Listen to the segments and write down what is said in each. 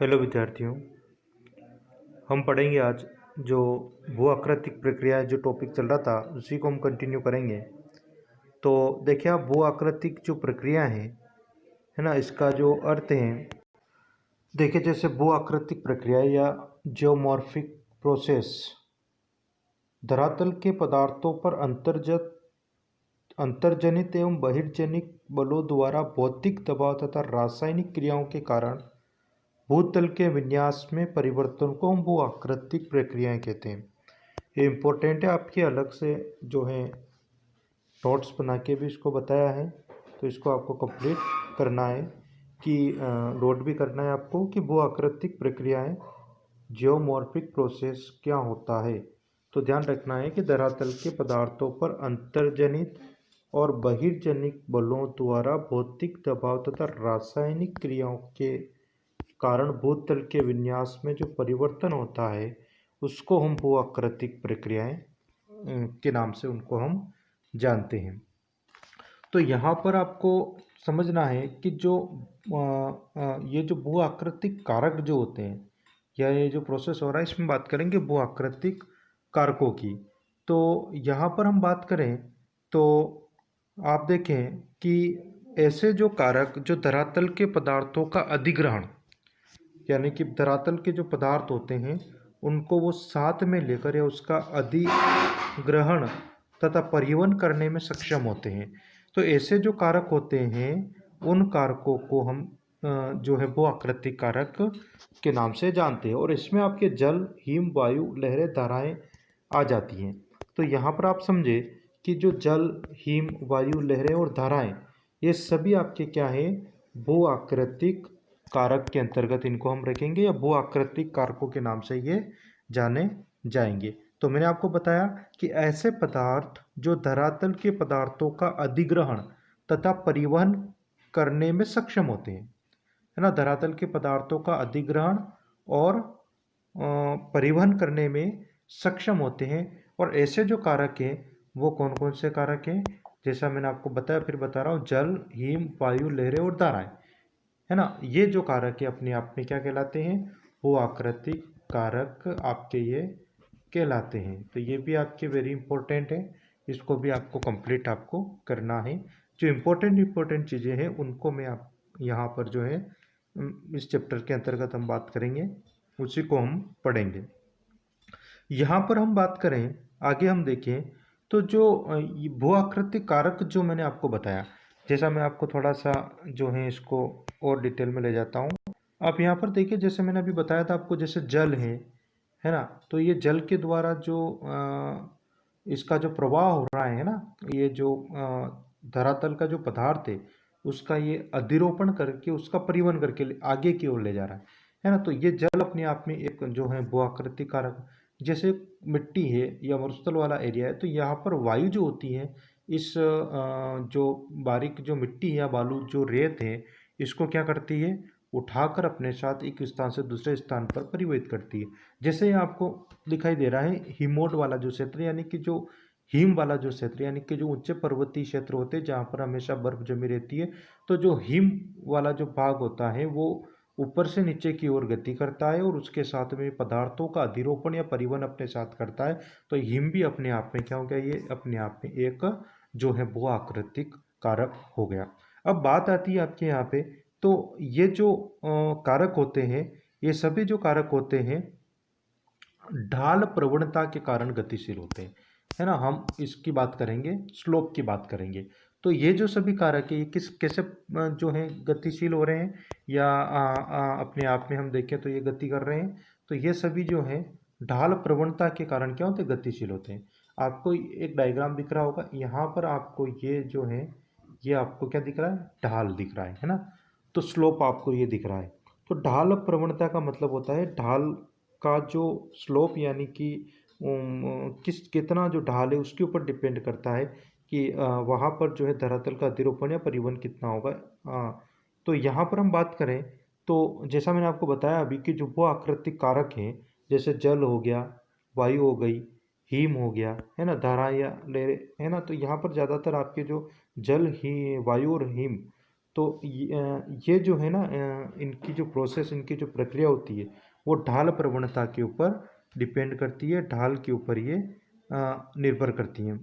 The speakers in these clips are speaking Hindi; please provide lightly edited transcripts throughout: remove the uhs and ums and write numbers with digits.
हेलो विद्यार्थियों, हम पढ़ेंगे आज जो भू आकृतिक प्रक्रिया जो टॉपिक चल रहा था उसी को हम कंटिन्यू करेंगे। तो देखिए आप भू आकृतिक जो प्रक्रिया है ना, इसका जो अर्थ है, देखिए जैसे भू आकृतिक प्रक्रिया या जियोमॉर्फिक प्रोसेस धरातल के पदार्थों पर अंतर्जनित एवं बहिर्जनित बलों द्वारा भौतिक दबाव तथा रासायनिक क्रियाओं के कारण भूतल के विन्यास में परिवर्तन को हम भू आकृतिक प्रक्रियाएं कहते हैं। ये इम्पोर्टेंट है, आपके अलग से जो है नोट्स बना के भी इसको बताया है, तो इसको आपको कंप्लीट करना है कि नोट भी करना है आपको कि भू आकृतिक प्रक्रियाएं जियोमॉर्फिक प्रोसेस क्या होता है। तो ध्यान रखना है कि धरातल के पदार्थों पर अंतर्जनित और बहिर्जनित बलों द्वारा भौतिक दबाव तथा रासायनिक क्रियाओं के कारण भूतल के विन्यास में जो परिवर्तन होता है उसको हम भू आकृतिक प्रक्रियाएं के नाम से उनको हम जानते हैं। तो यहाँ पर आपको समझना है कि जो ये जो भू आकृतिक कारक जो होते हैं या ये जो प्रोसेस हो रहा है इसमें बात करेंगे भू आकृतिक कारकों की। तो यहाँ पर हम बात करें तो आप देखें कि ऐसे जो कारक जो धरातल के पदार्थों का अधिग्रहण यानी कि धरातल के जो पदार्थ होते हैं उनको वो साथ में लेकर या उसका अधिग्रहण तथा परिवहन करने में सक्षम होते हैं। तो ऐसे जो कारक होते हैं उन कारकों को हम जो है वो आकृतिक कारक के नाम से जानते हैं, और इसमें आपके जल, हिम, वायु, लहरें, धाराएं आ जाती हैं। तो यहाँ पर आप समझे कि जो जल, हिम, वायु, लहरें और धाराएं ये सभी आपके क्या है, भू आकृतिक कारक के अंतर्गत इनको हम रखेंगे या भू आकृतिक कारकों के नाम से ये जाने जाएंगे। तो मैंने आपको बताया कि ऐसे पदार्थ जो धरातल के पदार्थों का अधिग्रहण तथा परिवहन करने में सक्षम होते हैं, है ना, धरातल के पदार्थों का अधिग्रहण और परिवहन करने में सक्षम होते हैं। और ऐसे जो कारक हैं वो कौन कौन से कारक हैं, जैसा मैंने आपको बताया फिर बता रहा हूँ, जल, हिम, वायु, लहरें और धाराएं, है ना, ये जो कारक है अपने आप में क्या कहलाते हैं, वो आकृतिक कारक आपके ये कहलाते हैं। तो ये भी आपके वेरी इंपॉर्टेंट है, इसको भी आपको कंप्लीट आपको करना है। जो इम्पोर्टेंट चीज़ें हैं उनको मैं आप यहाँ पर जो है इस चैप्टर के अंतर्गत हम बात करेंगे, उसी को हम पढ़ेंगे। यहाँ पर हम बात करें, आगे हम देखें तो जो भू आकृतिक कारक जो मैंने आपको बताया, जैसा मैं आपको थोड़ा सा जो है इसको और डिटेल में ले जाता हूँ। आप यहाँ पर देखिए, जैसे मैंने अभी बताया था आपको, जैसे जल है ना, तो ये जल के द्वारा जो इसका जो प्रवाह हो रहा है ना, ये जो धरातल का जो पदार्थ है उसका ये अधिरोपण करके उसका परिवहन करके आगे की ओर ले जा रहा है ना। तो ये जल अपने आप में एक जो है भू आकृतिक कारक, जैसे मिट्टी है या मरुस्थल वाला एरिया है तो यहाँ पर वायु जो होती है इस जो बारीक जो मिट्टी या बालू जो रेत है इसको क्या करती है, उठाकर अपने साथ एक स्थान से दूसरे स्थान पर परिवहित करती है। जैसे ये आपको दिखाई दे रहा है हिमोड वाला जो क्षेत्र, यानी कि जो हिम वाला जो क्षेत्र, यानी कि जो ऊंचे पर्वतीय क्षेत्र होते हैं जहाँ पर हमेशा बर्फ जमी रहती है, तो जो हिम वाला जो भाग होता है वो ऊपर से नीचे की ओर गति करता है और उसके साथ में पदार्थों का अधिरोपण या परिवहन अपने साथ करता है। तो हिम भी अपने आप में क्या हो गया, ये अपने आप में एक जो है भू आकृतिक कारक हो गया। अब बात आती है आपके यहाँ पे, तो ये जो कारक होते हैं, ये सभी जो कारक होते हैं ढाल प्रवणता के कारण गतिशील होते हैं, है ना। हम इसकी बात करेंगे, स्लोप की बात करेंगे। तो ये जो सभी कारक है ये किस कैसे जो है गतिशील हो रहे हैं या अपने आप में हम देखें तो ये गति कर रहे हैं, तो ये सभी जो है ढाल प्रवणता के कारण क्या होते हैं, गतिशील होते हैं। आपको एक डायग्राम दिख रहा होगा, यहाँ पर आपको ये जो है ये आपको क्या दिख रहा है, ढाल दिख रहा है ना। तो स्लोप आपको ये दिख रहा है। तो ढाल प्रवणता का मतलब होता है ढाल का जो स्लोप, यानी कि कितना जो ढाल है उसके ऊपर डिपेंड करता है कि वहाँ पर जो है धरातल का अधिरोपण या परिवहन कितना होगा। तो यहाँ पर हम बात करें तो जैसा मैंने आपको बताया अभी कि जो वो आकृतिक कारक हैं, जैसे जल हो गया, वायु हो गई, हिम हो गया, है ना, धारा या लहरें, है ना। तो यहाँ पर ज़्यादातर आपके जो जल ही वायु और हिम तो ये जो है ना इनकी जो प्रोसेस, इनकी जो प्रक्रिया होती है वो ढाल प्रवणता के ऊपर डिपेंड करती है, ढाल के ऊपर ये निर्भर करती हैं।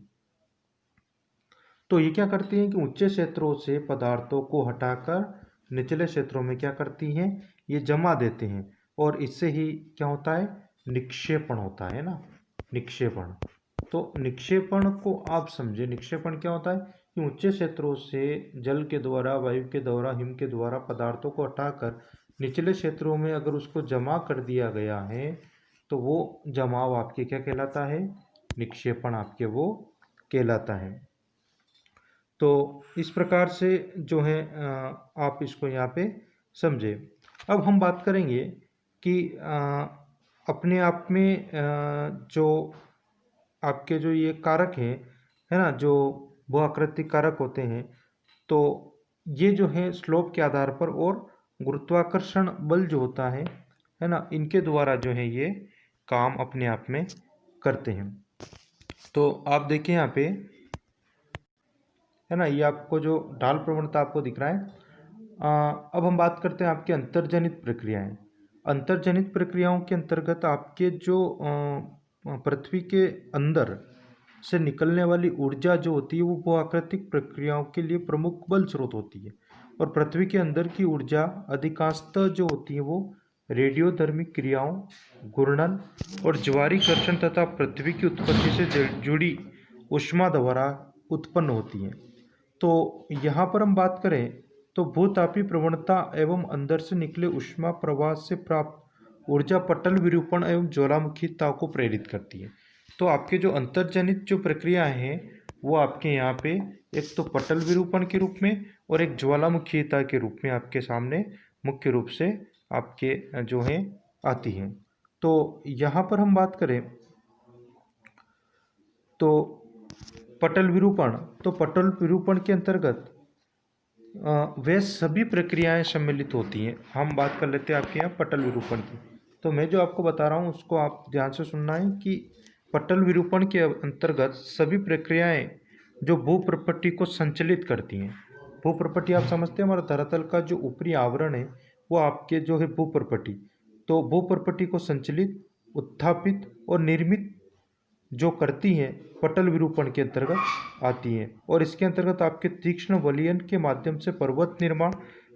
तो ये क्या करती हैं कि ऊंचे क्षेत्रों से पदार्थों को हटाकर निचले क्षेत्रों में क्या करती हैं, ये जमा देते हैं, और इससे ही क्या होता है, निक्षेपण होता है ना, निक्षेपण। तो निक्षेपण को आप समझे, निक्षेपण क्या होता है कि ऊंचे क्षेत्रों से जल के द्वारा, वायु के द्वारा, हिम के द्वारा पदार्थों को हटाकर निचले क्षेत्रों में अगर उसको जमा कर दिया गया है तो वो जमाव आपके क्या कहलाता है, निक्षेपण आपके वो कहलाता है। तो इस प्रकार से जो है आप इसको यहाँ पे समझे। अब हम बात करेंगे कि अपने आप में जो आपके जो ये कारक हैं, है ना, जो बहुआकृतिक कारक होते हैं, तो ये जो है स्लोप के आधार पर और गुरुत्वाकर्षण बल जो होता है ना, इनके द्वारा जो है ये काम अपने आप में करते हैं। तो आप देखिए यहाँ पे, है ना, ये आपको जो ढाल प्रवणता आपको दिख रहा है। अब हम बात करते हैं आपके अंतर्जनित प्रक्रियाएं। अंतर्जनित प्रक्रियाओं के अंतर्गत आपके जो पृथ्वी के अंदर से निकलने वाली ऊर्जा जो होती है वो भूआकृतिक प्रक्रियाओं के लिए प्रमुख बल स्रोत होती है, और पृथ्वी के अंदर की ऊर्जा अधिकांशतः जो होती है वो रेडियोधर्मिक क्रियाओं, घूर्णन और ज्वारीकर्षण तथा पृथ्वी की उत्पत्ति से जुड़ी ऊष्मा द्वारा उत्पन्न होती है। तो यहाँ पर हम बात करें तो भूतापीय प्रवणता एवं अंदर से निकले ऊष्मा प्रवाह से प्राप्त ऊर्जा पटल विरूपण एवं ज्वालामुखीता को प्रेरित करती है। तो आपके जो अंतर्जनित जो प्रक्रियाएं हैं वो आपके यहाँ पे एक तो पटल विरूपण के रूप में और एक ज्वालामुखीता के रूप में आपके सामने मुख्य रूप से आपके जो है आती हैं। तो यहाँ पर हम बात करें तो पटल विरूपण, तो पटल विरूपण के अंतर्गत वे सभी प्रक्रियाएं सम्मिलित होती हैं। हम बात कर लेते हैं आपके यहाँ पटल विरूपण की। तो मैं जो आपको बता रहा हूँ उसको आप ध्यान से सुनना है कि पटल विरूपण के अंतर्गत सभी प्रक्रियाएं जो भूप्रपट्टी को संचलित करती हैं। भूप्रपट्टी आप समझते हैं, हमारा धरातल का जो ऊपरी आवरण है वो आपके जो है भूप्रपट्टी। तो भूप्रपट्टी को संचलित, उत्थापित और निर्मित जो करती हैं पटल विरूपण के अंतर्गत आती हैं, और इसके अंतर्गत आपके तीक्ष्ण वलयन के माध्यम से पर्वत निर्माण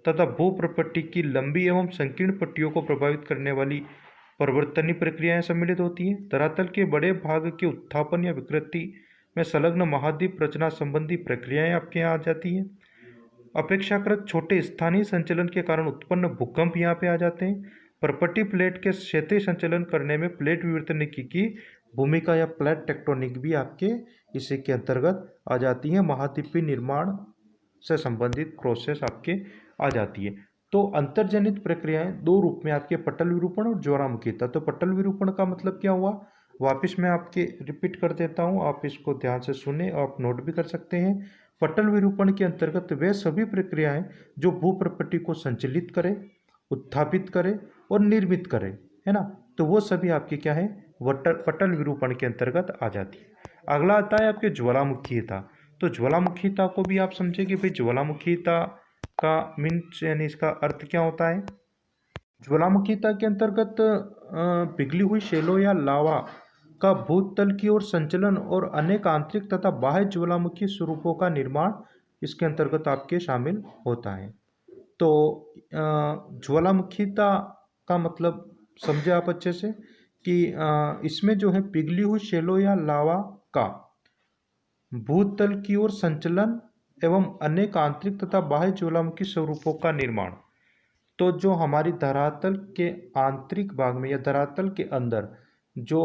तथा भूप्रपट्टी की लंबी एवं संकीर्ण पट्टियों को प्रभावित करने वाली परिवर्तनीय प्रक्रियाएं सम्मिलित होती हैं। धरातल के बड़े भाग के उत्थापन या विकृति में संलग्न महाद्वीप रचना संबंधी प्रक्रियाएं आपके यहाँ आ जाती हैं। अपेक्षाकृत छोटे स्थानीय संचलन के कारण उत्पन्न भूकंप यहाँ पे आ जाते हैं। पर्पटी प्लेट के क्षेत्रीय संचलन करने में प्लेट विवर्तनिकी की भूमिका या प्लेट टेक्टोनिक भी आपके इसी के अंतर्गत आ जाती है। महाद्वीपीय निर्माण से संबंधित प्रोसेस आपके आ जाती है। तो अंतर्जनित प्रक्रियाएं दो रूप में आपके पटल विरूपण और ज्वालामुखीता। तो पटल विरूपण का मतलब क्या हुआ, वापिस मैं आपके रिपीट कर देता हूँ, आप इसको ध्यान से सुने, आप नोट भी कर सकते हैं। पटल विरूपण के अंतर्गत वे सभी प्रक्रियाएं जो भूप्रपट्टी को संचलित करें, उत्थापित करें और निर्मित करें, है ना, तो वो सभी आपके क्या है, पटल विरूपण के अंतर्गत आ जाती है। अगला आता है आपके ज्वालामुखीता। तो ज्वालामुखीता को भी आप समझे कि भाई ज्वालामुखीता का मीन्स यानी इसका अर्थ क्या होता है। ज्वालामुखीता के अंतर्गत पिघली हुई शैलों या लावा का भूतल की ओर संचलन और अनेक आंतरिक तथा बाह्य ज्वालामुखी स्वरूपों का निर्माण इसके अंतर्गत आपके शामिल होता है। तो ज्वालामुखीता का मतलब समझे आप अच्छे से कि इसमें जो है पिघली हुई शैलों या लावा का भूतल की ओर संचलन एवं अनेक आंतरिक तथा बाह्य ज्वालामुखी स्वरूपों का निर्माण। तो जो हमारी धरातल के आंतरिक भाग में या धरातल के अंदर जो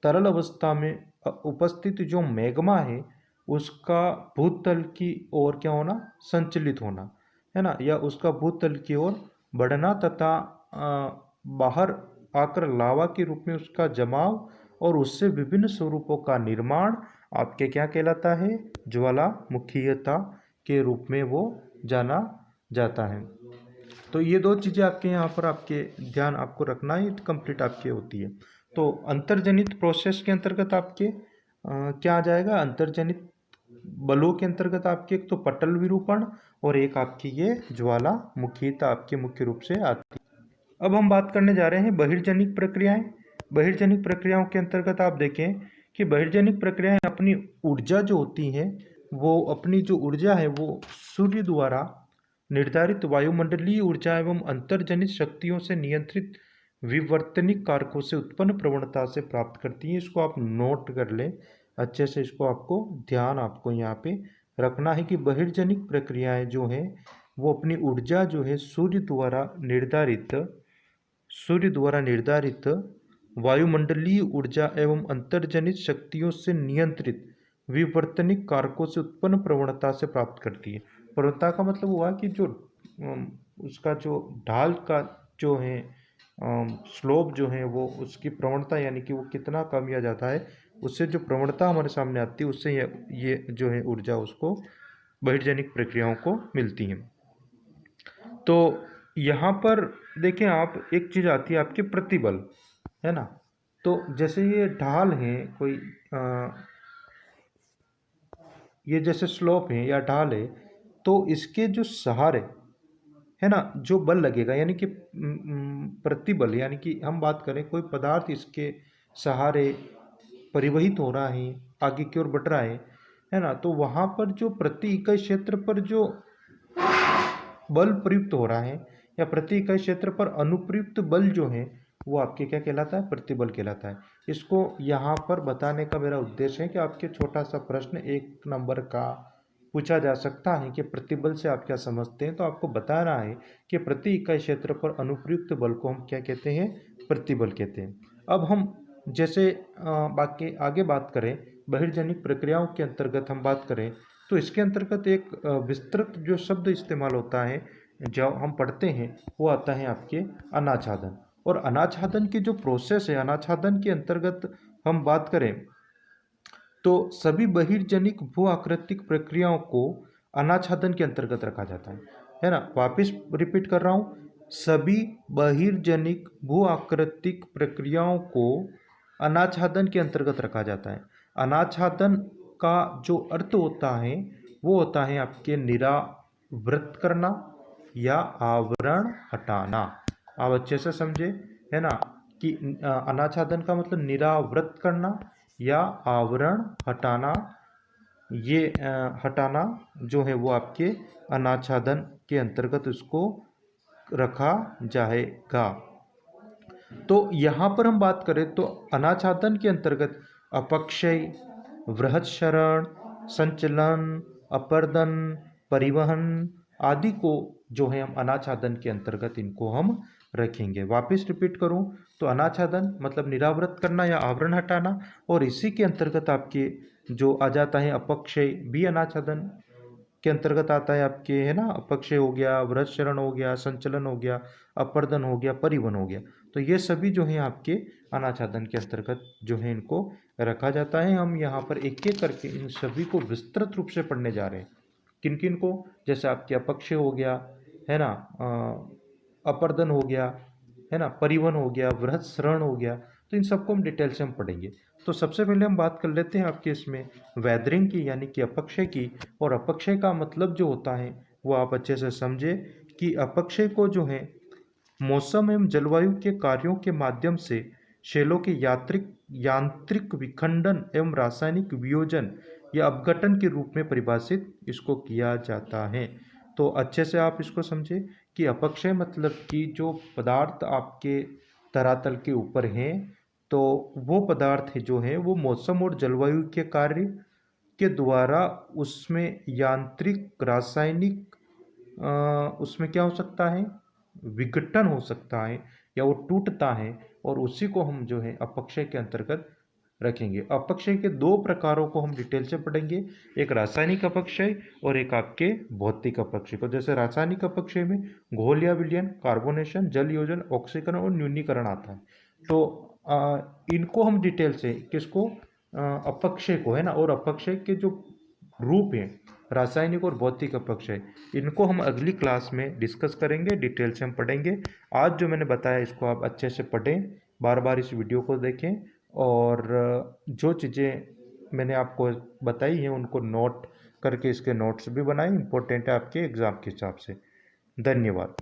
तरल अवस्था में उपस्थित जो मैग्मा है उसका भूतल की ओर क्या होना, संचलित होना, है ना, या उसका भूतल की ओर बढ़ना तथा बाहर आकर लावा के रूप में उसका जमाव और उससे विभिन्न स्वरूपों का निर्माण आपके क्या कहलाता है, ज्वालामुखीयता के रूप में वो जाना जाता है। तो ये दो चीज़ें आपके यहाँ पर आपके ध्यान आपको रखना है, कंप्लीट आपके होती है। तो अंतर्जनित प्रोसेस के अंतर्गत आपके क्या आ जाएगा, अंतर्जनित बलों के अंतर्गत आपके एक तो पटल विरूपण और एक आपकी ये ज्वालामुखीता आपके मुख्य रूप से आती है। अब हम बात करने जा रहे हैं बहिर्जनिक प्रक्रियाएं। बहिर्जनिक प्रक्रियाओं के अंतर्गत आप देखें कि बहिर्जनिक प्रक्रियाएं अपनी ऊर्जा जो होती हैं, वो अपनी जो ऊर्जा है वो सूर्य द्वारा निर्धारित वायुमंडलीय ऊर्जा एवं अंतर्जनित शक्तियों से नियंत्रित विवर्तनिक कारकों से उत्पन्न प्रवणता से प्राप्त करती है। इसको आप नोट कर लें अच्छे से, इसको आपको ध्यान आपको यहाँ पे रखना है कि बहिर्जनिक प्रक्रियाएं जो हैं वो अपनी ऊर्जा जो है सूर्य द्वारा निर्धारित वायुमंडलीय ऊर्जा एवं अंतर्जनित शक्तियों से नियंत्रित विवर्तनिक कारकों से उत्पन्न प्रवणता से प्राप्त करती है। प्रवणता का मतलब हुआ कि जो उसका जो ढाल का जो है स्लोप जो है वो उसकी प्रवणता यानी कि वो कितना कम या ज़्यादा है, उससे जो प्रवणता हमारे सामने आती है उससे ये जो है ऊर्जा उसको बहिर्जनिक प्रक्रियाओं को मिलती है। तो यहाँ पर देखें आप, एक चीज़ आती है आपके प्रतिबल, है ना। तो जैसे ये ढाल है कोई ये जैसे स्लोप है या ढाल है, तो इसके जो सहारे है ना जो बल लगेगा यानी कि प्रतिबल, यानी कि हम बात करें कोई पदार्थ इसके सहारे परिवहित हो रहा है, आगे की ओर बढ़ रहा है ना, तो वहाँ पर जो प्रति इकाई क्षेत्र पर जो बल प्रयुक्त हो रहा है या प्रति इकाई क्षेत्र पर अनुप्रयुक्त बल जो है वो आपके क्या कहलाता है, प्रतिबल कहलाता है। इसको यहाँ पर बताने का मेरा उद्देश्य है कि आपके छोटा सा प्रश्न 1 नंबर का पूछा जा सकता है कि प्रतिबल से आप क्या समझते हैं, तो आपको बताना है कि प्रति इकाई क्षेत्र पर अनुप्रयुक्त बल को हम क्या कहते हैं, प्रतिबल कहते हैं। अब हम जैसे बाकी आगे बात करें बहिर्जनिक प्रक्रियाओं के अंतर्गत हम बात करें तो इसके अंतर्गत एक विस्तृत जो शब्द इस्तेमाल होता है जो हम पढ़ते हैं वो आता है आपके अनाच्छादन। और अनाच्छादन की जो प्रोसेस है, अनाच्छादन के अंतर्गत हम बात करें तो सभी बहिर्जनिक भू आकृतिक प्रक्रियाओं को अनाच्छादन के अंतर्गत रखा जाता है ना। वापिस रिपीट कर रहा हूँ, सभी बहिर्जनिक भू आकृतिक प्रक्रियाओं को अनाच्छादन के अंतर्गत रखा जाता है। अनाच्छादन का जो अर्थ होता है वो होता है आपके निरावृत करना या आवरण हटाना। आप अच्छे से समझे, है ना, कि अनाच्छादन का मतलब निरावृत करना या आवरण हटाना। ये हटाना जो है वो आपके अनाच्छादन के अंतर्गत उसको रखा जाएगा। तो यहाँ पर हम बात करें तो अनाच्छादन के अंतर्गत अपक्षय, वृहत्क्षरण, संचलन, अपर्दन, परिवहन आदि को जो है हम अनाच्छादन के अंतर्गत इनको हम रखेंगे। वापस रिपीट करूं तो अनाच्छादन मतलब निरावृत करना या आवरण हटाना, और इसी के अंतर्गत आपके जो आ जाता है अपक्षय भी अनाच्छादन के अंतर्गत आता है आपके, है ना। अपक्षय हो गया, वृहत्क्षरण हो गया, संचलन हो गया, अपर्दन हो गया, परिवहन हो गया। तो ये सभी जो है आपके अनाच्छादन के अंतर्गत जो है इनको रखा जाता है। हम यहाँ पर एक एक करके इन सभी को विस्तृत रूप से पढ़ने जा रहे हैं। किन किन को, जैसे आपके अपक्षय हो गया, है ना, अपर्दन हो गया, है ना, परिवहन हो गया, वृहत्क्षरण हो गया, तो इन सबको हम डिटेल से हम पढ़ेंगे। तो सबसे पहले हम बात कर लेते हैं आपके इसमें वैदरिंग की, यानी कि अपक्षय की। और अपक्षय का मतलब जो होता है वो आप अच्छे से समझे कि अपक्षय को जो है मौसम एवं जलवायु के कार्यों के माध्यम से शैलों के यांत्रिक विखंडन एवं रासायनिक वियोजन या अपघटन के रूप में परिभाषित इसको किया जाता है। तो अच्छे से आप इसको समझे कि अपक्षय मतलब कि जो पदार्थ आपके धरातल के ऊपर हैं, तो वो पदार्थ जो है वो मौसम और जलवायु के कार्य के द्वारा उसमें यांत्रिक, रासायनिक उसमें क्या हो सकता है, विघटन हो सकता है या वो टूटता है, और उसी को हम जो है अपक्षय के अंतर्गत रखेंगे। अपक्षय के 2 प्रकारों को हम डिटेल से पढ़ेंगे, एक रासायनिक अपक्षय और एक आपके भौतिक अपक्षय को। जैसे रासायनिक अपक्षय में घोल या विलयन, कार्बोनेशन, जल योजन, ऑक्सीकरण और न्यूनीकरण आता है। तो इनको हम डिटेल से किसको, अपक्षय को, है ना। और अपक्षय के जो रूप हैं रासायनिक और भौतिक अपक्षय, इनको हम अगली क्लास में डिस्कस करेंगे, डिटेल से हम पढ़ेंगे। आज जो मैंने बताया इसको आप अच्छे से पढ़ें, बार बार इस वीडियो को देखें, और जो चीज़ें मैंने आपको बताई हैं उनको नोट करके इसके नोट्स भी बनाए, इंपॉर्टेंट है आपके एग्ज़ाम के हिसाब से। धन्यवाद।